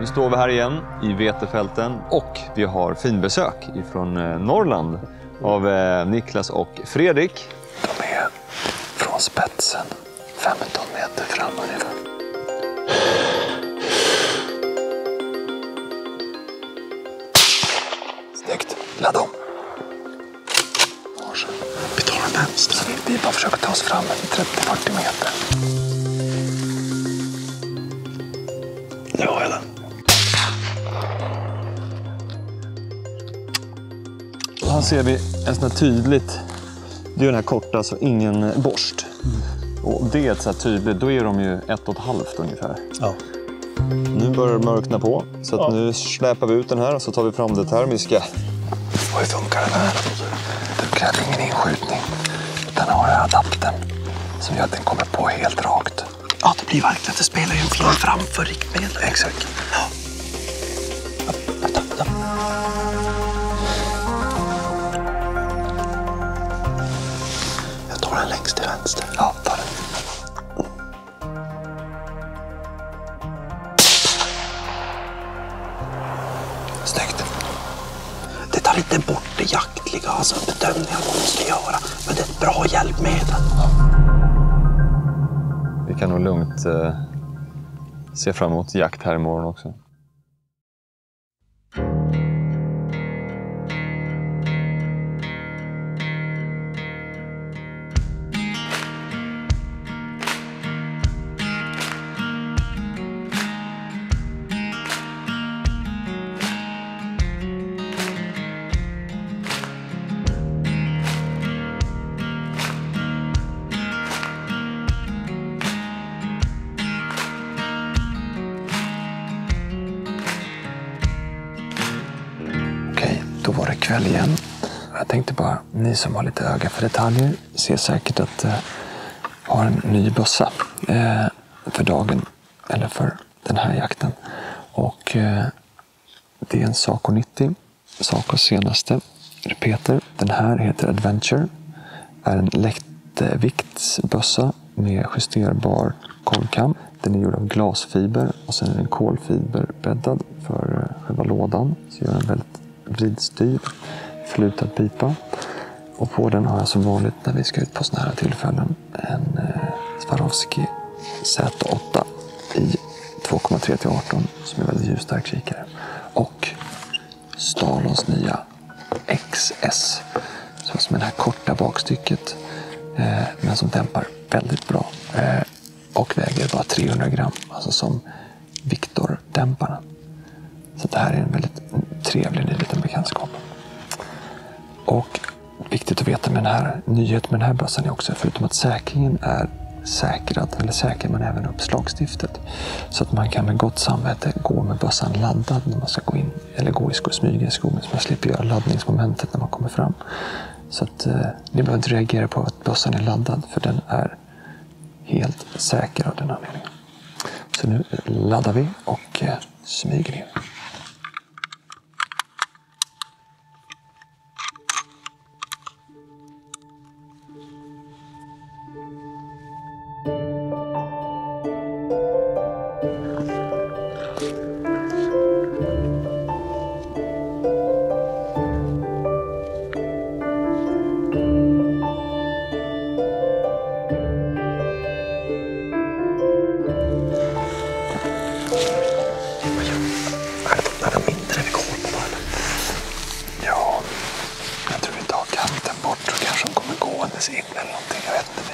Nu står vi här igen i vetefälten och vi har finbesök ifrån Norrland av Niklas och Fredrik. De är från spetsen 15 meter fram ungefär. Snyggt. Ladda om. Vi tar den vänster. Vi bara försöker ta oss fram 30-40 meter. Nu har jag den. Här ser vi en sån här tydligt, det är den här korta, alltså ingen borst. Och det är ett så här tydligt, då är de ju 1,5 ungefär. Ja. Nu börjar det mörkna på, så att nu släpar vi ut den här och så tar vi fram det termiska. Och hur funkar den här? Du kräver ingen inskjutning. Den har adaptern som gör att den kommer på helt rakt. Ja, det blir verkligen att det spelar en film framför riktmedlet. Exakt. Ja. Jag tar den längst till vänster. Ja, ta den. Snyggt. Det tar lite bort det jaktliga, alltså bedömningar man måste göra. Men det är ett bra hjälpmedel. Vi kan nog lugnt se fram emot jakt här imorgon också. Då var det kväll igen. Jag tänkte bara, ni som har lite öga för detaljer ser säkert att jag har en ny bössa för dagen, eller för den här jakten. Och det är en Saco 90, Sacos senaste repeter. Den här heter Adventure, är en lättviktsbössa med justerbar kolkam. Den är gjord av glasfiber och sen är den kolfiberbäddad för själva lådan. Så gör den väldigt vridstyr, förlutad pipa. Och på den har jag som vanligt när vi ska ut på såna här tillfällen en Swarovski Z8 i 2,3-18 som är väldigt ljusstark kikare. Och Stalons nya XS så som är det här korta bakstycket men som dämpar väldigt bra och väger bara 300 gram, alltså som Victor-dämparna. Så det här är en väldigt trevlig ny liten bekantskap. Och viktigt att veta med den här nyheten med den här bössan är också, förutom att säkringen är säkrad, eller säkrar man även upp slagstiftet. Så att man kan med gott samvete gå med bössan laddad när man ska gå in, eller gå i smyga i skogen, så man slipper göra laddningsmomentet när man kommer fram. Så att ni behöver inte reagera på att bössan är laddad, för den är helt säker av den anledningen. Så nu laddar vi och smyger in. In eller någonting, jag vet inte.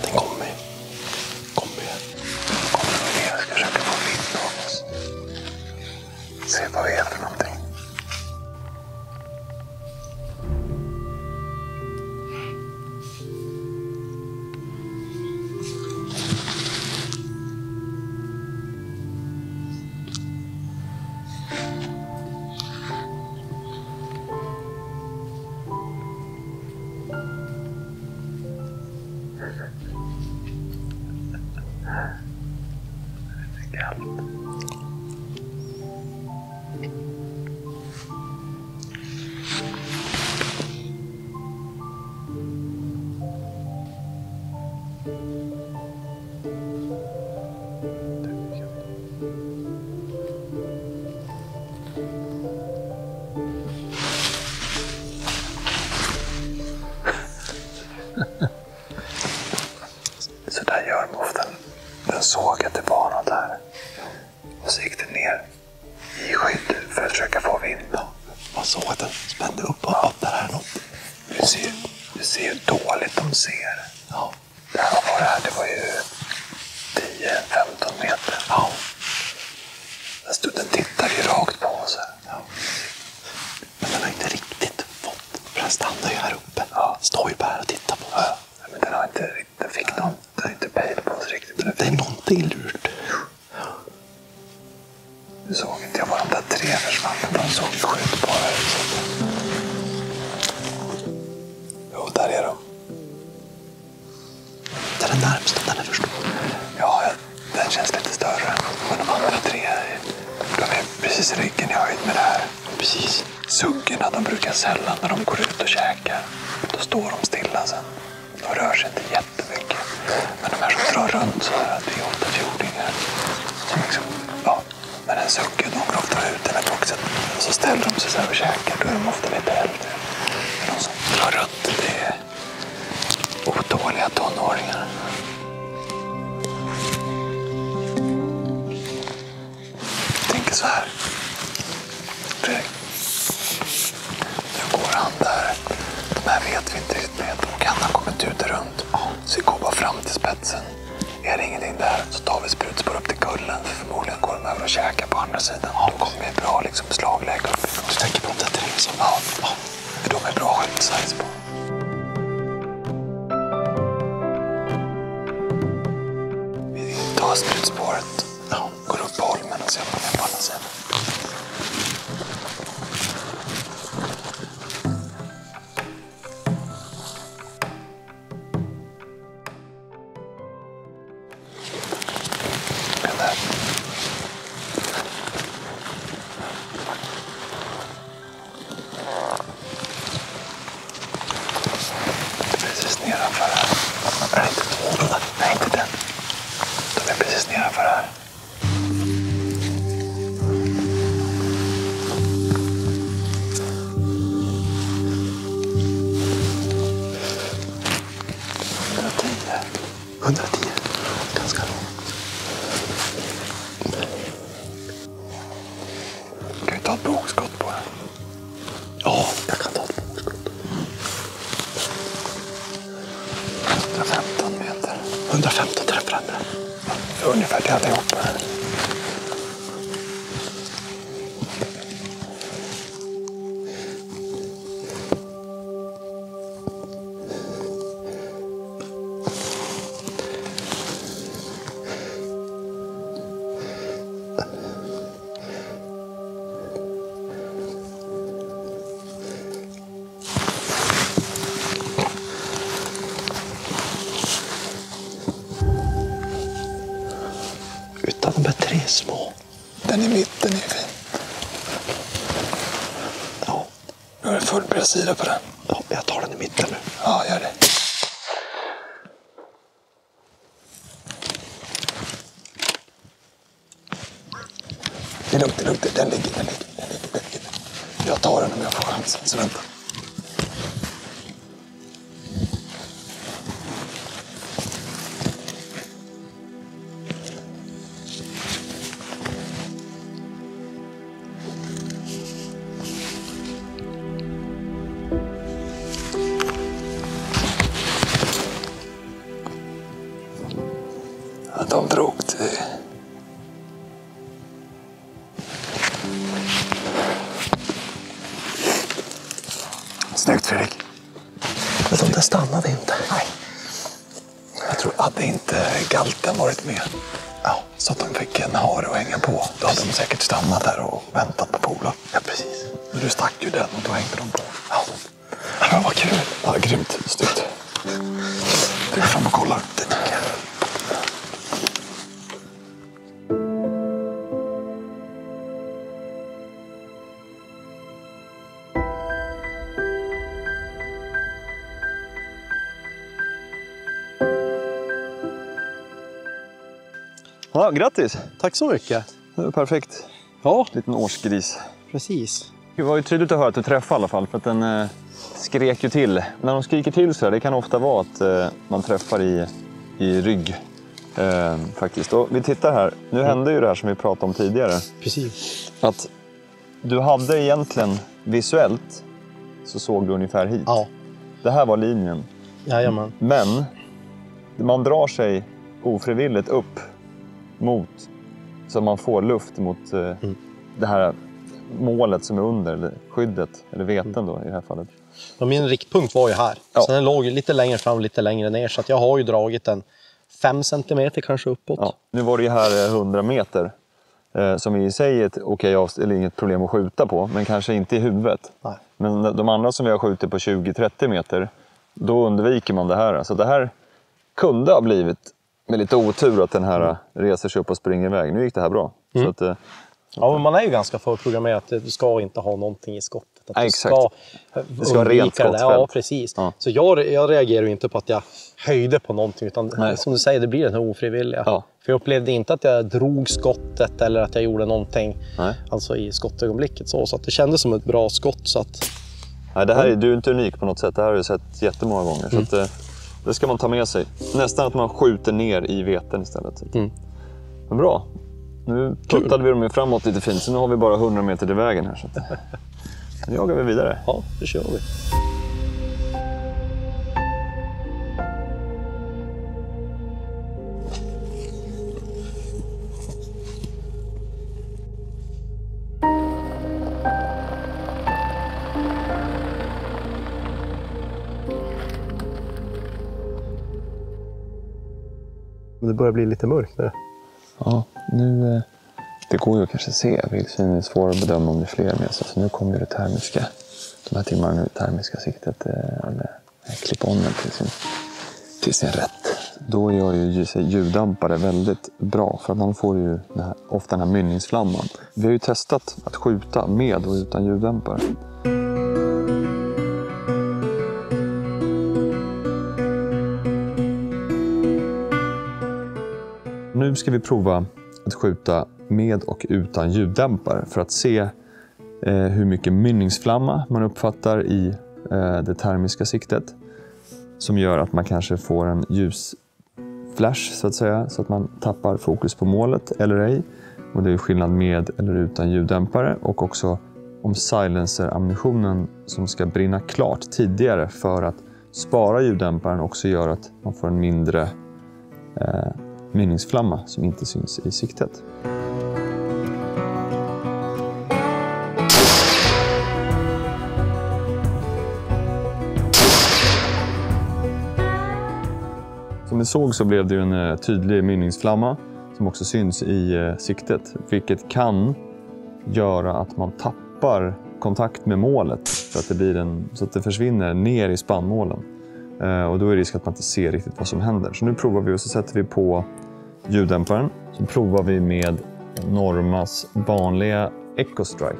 Den kommer. Jag ska försöka få vitt av oss. Se vad vi är för någonting. Så där gör moften. Den såg att det var något där. Och så gick den ner i skydd för att försöka få vind. Man såg att den spände upp och att det här är något. Du ser hur dåligt de ser. Ja. Det var ju 10-15 meter. Ja. Den tittar ju rakt på oss här. Ja. Men den har inte riktigt fått. Den stannar ju här uppe. Ja. Står ju bara här och tittar på oss. Ja. Men den har inte pejl på oss riktigt. Men Det är någonting lurt. du såg inte jag var de där 3 försvann. De såg ju skjut på här. Jo, där är de. Det är den närmsta, den är förstå. Ja, den känns lite större. Men de andra 3, de är precis i ryggen i höjd med det här. Precis. Suggorna, de brukar sällan när de går ut och käkar. Då står de stilla sen. De rör sig inte jättemycket. Men de här som drar runt så här, det är ofta fjordingar. Som liksom, ja, men en sugge, de går ofta ut i den här boxen. Och så ställer de sig så här och käkar. Då är de ofta lite äldre. Men de som drar runt, det är otåliga tonåringar. Tänk så här. Fredrik. Nu går han där. De här vet vi inte riktigt med. Och han har kommit ut runt. Så vi går bara fram till spetsen. Är det ingenting där så tar vi sprutspår upp till kullen. För förmodligen går de över och käkar på andra sidan. Då kommer vi bra liksom slagläge uppifrån. Du tänker på de där 3 som... Ja. De är bra skjutsize på. Vi tar sprutspåret. Ja. Går upp på holmen och ser om de är på andra sidan. Precis nedanför här. Är det inte 200? Nej, inte den. De är precis nedanför här. Ganska långt. Kan vi ta ett bogskott på den? Ja, jag kan ta ett bogskott. 115 meter. 115 träffar den. Ungefär till allihopa här. Utan de här 3 små. Den i mitten är fin. Ja. Nu har du full bredsida på den. Ja, jag tar den i mitten nu. Ja, gör det. Det är lugnt. Den ligger. Jag tar den om jag får chansen, så vänta. Ja, de drog till... Snyggt, Fredrik. Men de där stannade inte. Nej. Jag tror, hade inte galten varit med, ja, så att de fick en hare att hänga på, då hade de säkert stannat där och väntat på polar. Ja, precis. Men du stack ju den och då hängde de på. Ja. Ja, vad kul. Ja, grymt. Snyggt. Du går fram och kollar. Det tycker jag. Ja, grattis! Tack så mycket. Det är perfekt. Ja, Liten årsgris. precis. Det var ju tydligt att höra att du träffade i alla fall, för att den skrek ju till. När de skriker till så här, det kan ofta vara att man träffar i rygg. Faktiskt. Och vi tittar här. Nu hände ju det här som vi pratade om tidigare. Precis. Att du hade egentligen visuellt så såg du ungefär hit. Ja, Det här var linjen. jajamän. Men man drar sig ofrivilligt upp mot, så man får luft mot det här målet som är under, eller skyddet, eller veten då i det här fallet. Och min riktpunkt var ju här. Ja. Så den låg lite längre fram, lite längre ner. Så att jag har ju dragit den 5 centimeter kanske uppåt. Ja. Nu var det ju här 100 meter. Som i sig är ett eller inget problem att skjuta på, men kanske inte i huvudet. Nej. Men de andra som vi har skjutit på 20-30 meter, då undviker man det här. Så det här kunde ha blivit, med lite otur, att den här reser sig upp och springer iväg. Nu gick det här bra. Så att, Ja, men man är ju ganska förprogrammerad att du ska inte ha någonting i skottet. Att du exakt. Det ska ha undvika rent det. skottfält. Ja, precis. Ja. Så jag reagerar ju inte på att jag höjde på någonting, utan Nej. som du säger, det blir den här ofrivilliga. Ja. För jag upplevde inte att jag drog skottet eller att jag gjorde någonting Nej. alltså i skottögonblicket. Så att det kändes som ett bra skott. Så att, Nej, det här är, du är inte unik på något sätt. Det här har jag sett jättemånga gånger. Så att, det ska man ta med sig. Nästan att man skjuter ner i veten istället. Så. Men bra. Nu puttade vi dem ju framåt lite fint. Så nu har vi bara 100 meter till vägen här. Så att, nu jagar vi vidare. ja, det kör vi. Det börjar bli lite mörkt nu. Ja, nu... Det går ju att kanske se. Vildsvin är svårt att bedöma om det är fler med sig. Så nu kommer ju det termiska. De här timmarna nu, termiska siktet. Eller klipp-onen till sin rätt. Då gör ju ljuddämpare väldigt bra. För att man får ju ofta den här mynningsflamman. Vi har ju testat att skjuta med och utan ljuddämpare. Nu ska vi prova att skjuta med och utan ljuddämpare för att se hur mycket mynningsflamma man uppfattar i det termiska siktet, som gör att man kanske får en ljusflash så att säga, så att man tappar fokus på målet eller ej. Och det är skillnad med eller utan ljuddämpare, och också om silencer-ammunitionen som ska brinna klart tidigare för att spara ljuddämparen också gör att man får en mindre mynningsflamma som inte syns i siktet. Som vi såg så blev det en tydlig mynningsflamma som också syns i siktet, vilket kan göra att man tappar kontakt med målet så att så att det försvinner ner i spannmålen. Och då är det risk att man inte ser riktigt vad som händer. Så nu provar vi och så sätter vi på ljuddämparen. Så provar vi med Normas vanliga Eco-Strike.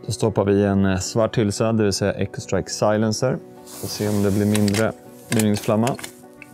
Så stoppar vi en svart hylsa, det vill säga Eco-Strike Silencer. Får se om det blir mindre mynningsflamma.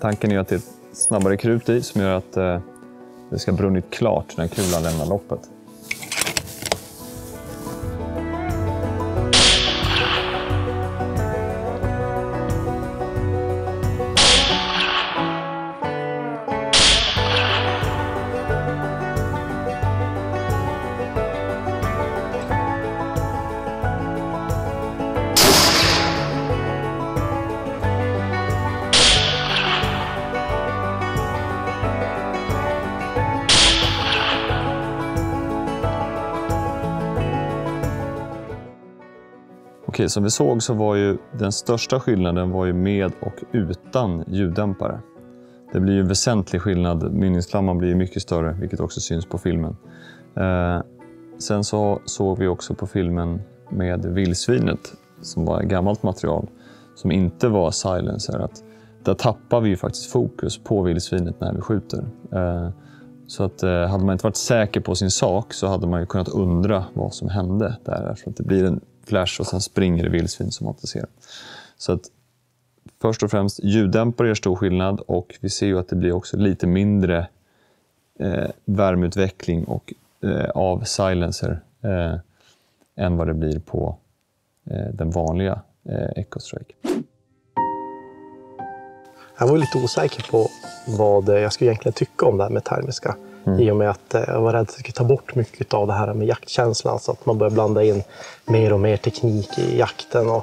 Tanken är att det är snabbare krut i som gör att det ska brunnit klart när kulan lämnar loppet. Okej, som vi såg så var ju den största skillnaden var ju med och utan ljuddämpare. Det blir ju en väsentlig skillnad. Mynningsflamman blir ju mycket större, vilket också syns på filmen. Sen så såg vi också på filmen med vildsvinet, som var gammalt material, som inte var silencer, att där tappar vi ju faktiskt fokus på vildsvinet när vi skjuter. Så att hade man inte varit säker på sin sak så hade man ju kunnat undra vad som hände där. Så att det blir en flash och sen springer det vildsvin som man inte ser. Så att först och främst ljuddämpare gör stor skillnad, och vi ser ju att det blir också lite mindre värmeutveckling och av silencer än vad det blir på den vanliga EchoStrike. Jag var lite osäker på vad jag skulle egentligen tycka om det här med termiska. I och med att jag var rädd att det skulle ta bort mycket av det här med jaktkänslan. Så att man börjar blanda in mer och mer teknik i jakten.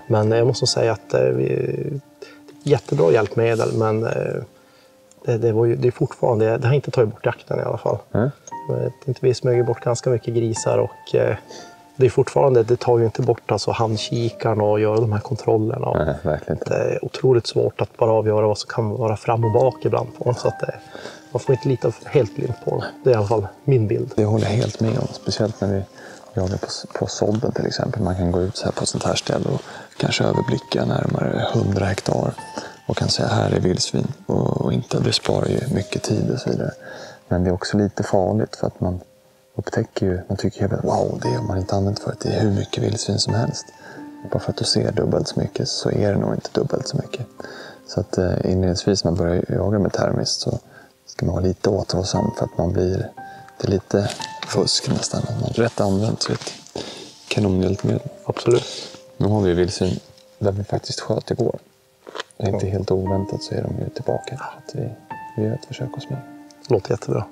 Men jag måste säga att det är jättebra hjälpmedel. Men det är fortfarande, det har inte tagit bort jakten i alla fall. Vi smöger bort ganska mycket grisar, och det är fortfarande, det tar ju inte bort alltså handkikarna och göra de här kontrollerna. Nej, verkligen inte. Det är otroligt svårt att bara avgöra vad som kan vara fram och bak ibland på dem. Så att man får inte lita helt blint på dem. Det är i alla fall min bild. Det håller jag helt med om. Speciellt när vi jagar på sådden till exempel. Man kan gå ut så här på sånt här ställe och kanske överblicka närmare 100 hektar. Och kan säga här är vildsvin. Och inte, det sparar ju mycket tid och så vidare. Men det är också lite farligt för att man upptäcker ju, man tycker att wow, det har man inte använt för att det är hur mycket vildsvin som helst. Bara för att du ser dubbelt så mycket så är det nog inte dubbelt så mycket. Så att inledningsvis när man börjar jaga med termiskt så ska man vara lite återhållsam för att man blir, det är lite fusk nästan. Man rätt använt så ett kanonhjälpmedel. Absolut. Nu har vi vildsvin där vi faktiskt sköt igår. Inte helt oväntat så är de ju tillbaka. Så att vi gör ett försök oss med. Det låter jättebra.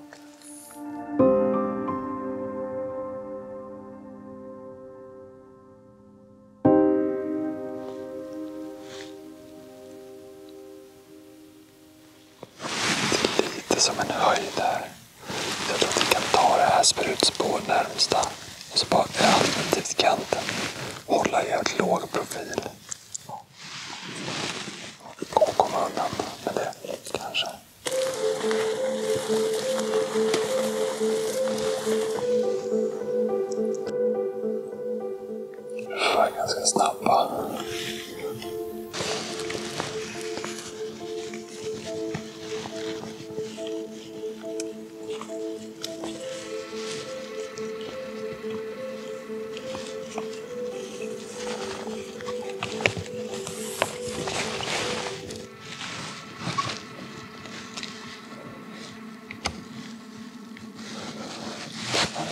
Som en höjd här. Så jag tror att vi kan ta det här sprutspår närmsta. Och så bara alternativt kanten. Hålla jävligt låg profil. Och komma undan med det kanske. Det var ganska snabba.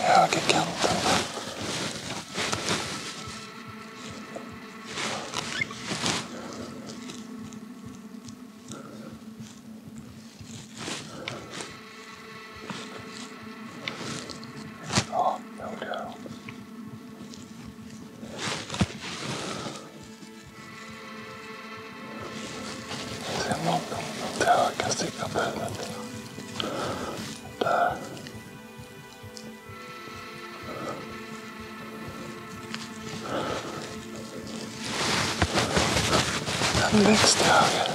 Högerkanten. Ja, det gjorde jag. Se någon till höger sticka på huvudet. Där. En växt till höger.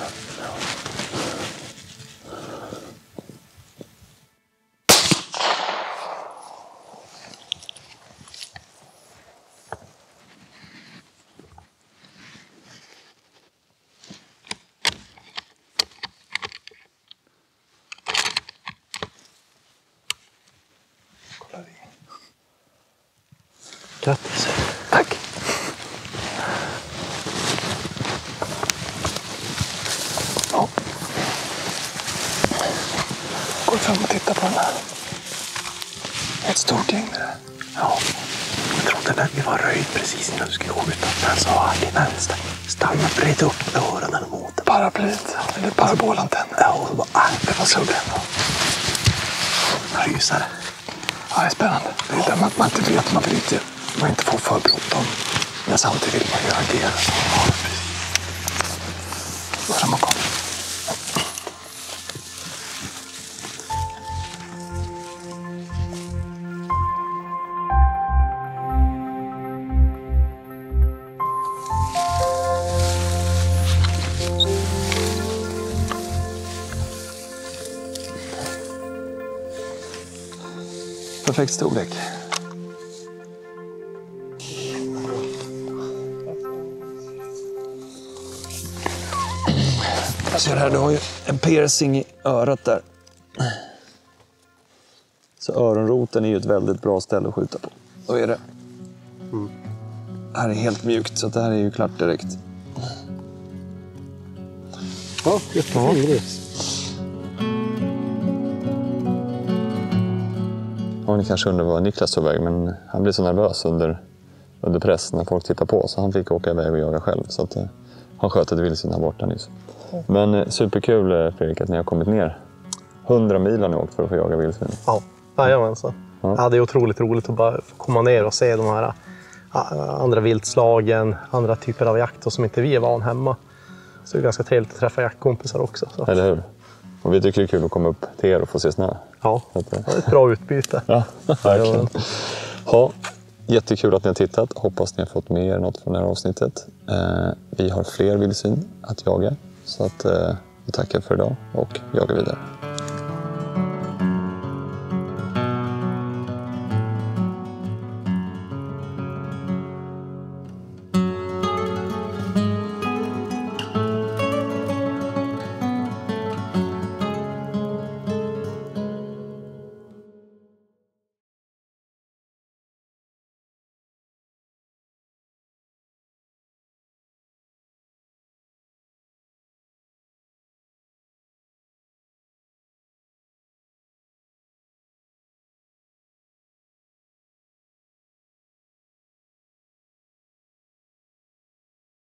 Kolla vi. Grattis. Tack. Ja. Går fram och tittar på den här. Ett stort gäng det där. Ja, jag trodde när vi var röjd precis innan du skulle skjuta. Men så har din vänster stanna bred upp öronen mot Paraplyt. Eller parabolantenn. Ja, och så bara, Det var så bra. rysare. Ja, det är spännande. Det är där man inte vet, man inte får för bråttom. Men samtidigt vill man ju agera. Ja, precis. Då är man kommer. Perfekt storlek. Jag ser här, du har ju en piercing i örat där. Så öronroten är ju ett väldigt bra ställe att skjuta på. Då är det. Det här är helt mjukt, så det här är ju klart direkt. Ja, jättefin grej. Ja, ni kanske undrar vad Niklas tog väg, men han blev så nervös under press när folk tittar på. Så han fick åka iväg och jaga själv. Så att, han sköt ett vildsvin här borta nyss. Men superkul, Fredrik, att ni har kommit ner. 100 mil har ni åkt för att få jaga vildsvin. Ja, jajamensan. Ja, det är otroligt roligt att bara få komma ner och se de här andra viltslagen, andra typer av jakt som inte vi är van hemma. Så det är ganska trevligt att träffa jaktkompisar också. Så. Eller hur? Och vi tycker det är kul att komma upp till er och få se snö. Ja, det är ett bra utbyte. Ja, verkligen. Ja, jättekul att ni har tittat. Hoppas ni har fått med er något från det här avsnittet. Vi har fler vildsvin att jaga. Så att vi tackar för idag och jagar vidare.